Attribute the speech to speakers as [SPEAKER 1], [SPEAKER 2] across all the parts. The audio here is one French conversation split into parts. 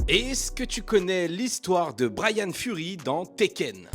[SPEAKER 1] Est-ce que tu connais l'histoire de Bryan Fury dans Tekken?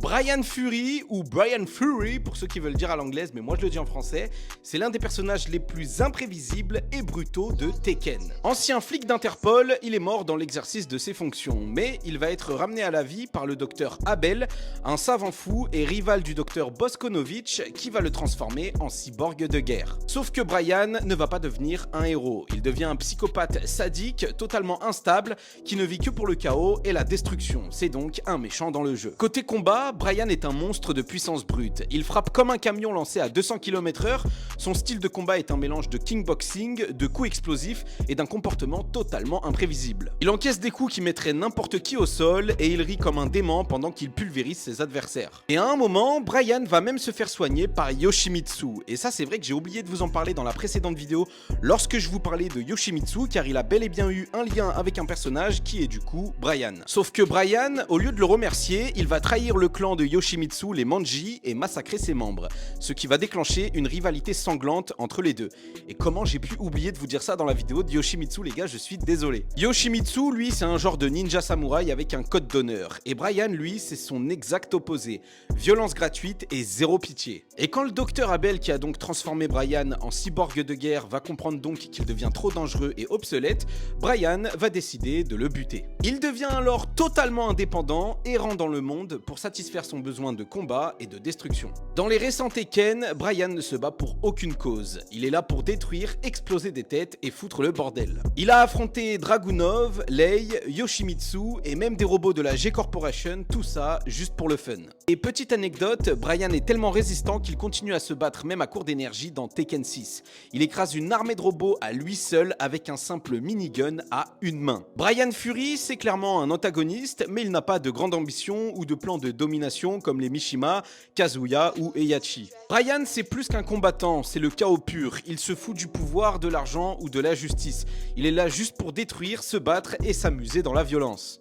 [SPEAKER 1] Bryan Fury, ou Bryan Fury pour ceux qui veulent dire à l'anglaise, mais moi je le dis en français, c'est l'un des personnages les plus imprévisibles et brutaux de Tekken. Ancien flic d'Interpol, il est mort dans l'exercice de ses fonctions, mais il va être ramené à la vie par le docteur Abel, un savant fou et rival du docteur Boskonovitch qui va le transformer en cyborg de guerre. Sauf que Bryan ne va pas devenir un héros, il devient un psychopathe sadique, totalement instable, qui ne vit que pour le chaos et la destruction, c'est donc un méchant dans le jeu. Côté combat, Bryan est un monstre de puissance brute. Il frappe comme un camion lancé à 200 km/h. Son style de combat est un mélange de kickboxing, de coups explosifs et d'un comportement totalement imprévisible. Il encaisse des coups qui mettraient n'importe qui au sol et il rit comme un dément pendant qu'il pulvérise ses adversaires. Et à un moment, Bryan va même se faire soigner par Yoshimitsu. Et ça, c'est vrai que j'ai oublié de vous en parler dans la précédente vidéo lorsque je vous parlais de Yoshimitsu, car il a bel et bien eu un lien avec un personnage qui est du coup Bryan. Sauf que Bryan, au lieu de le remercier, il va trahir le clan de Yoshimitsu, les Manji, et massacrer ses membres, ce qui va déclencher une rivalité sanglante entre les deux. Et comment j'ai pu oublier de vous dire ça dans la vidéo de Yoshimitsu, les gars, je suis désolé. Yoshimitsu, lui, c'est un genre de ninja samouraï avec un code d'honneur, et Bryan, lui, c'est son exact opposé, violence gratuite et zéro pitié. Et quand le docteur Abel, qui a donc transformé Bryan en cyborg de guerre, va comprendre donc qu'il devient trop dangereux et obsolète, Bryan va décider de le buter. Il devient alors totalement indépendant, errant dans le monde pour satisfaire son besoin de combat et de destruction. Dans les récents Tekken, Bryan ne se bat pour aucune cause. Il est là pour détruire, exploser des têtes et foutre le bordel. Il a affronté Dragunov, Lei, Yoshimitsu et même des robots de la G-Corporation, tout ça juste pour le fun. Et petite anecdote, Bryan est tellement résistant qu'il continue à se battre même à court d'énergie dans Tekken 6. Il écrase une armée de robots à lui seul avec un simple minigun à une main. Bryan Fury, c'est clairement un antagoniste, mais il n'a pas de grande ambition ou de plan de domination comme les Mishima, Kazuya ou Heihachi. Bryan, c'est plus qu'un combattant, c'est le chaos pur. Il se fout du pouvoir, de l'argent ou de la justice. Il est là juste pour détruire, se battre et s'amuser dans la violence.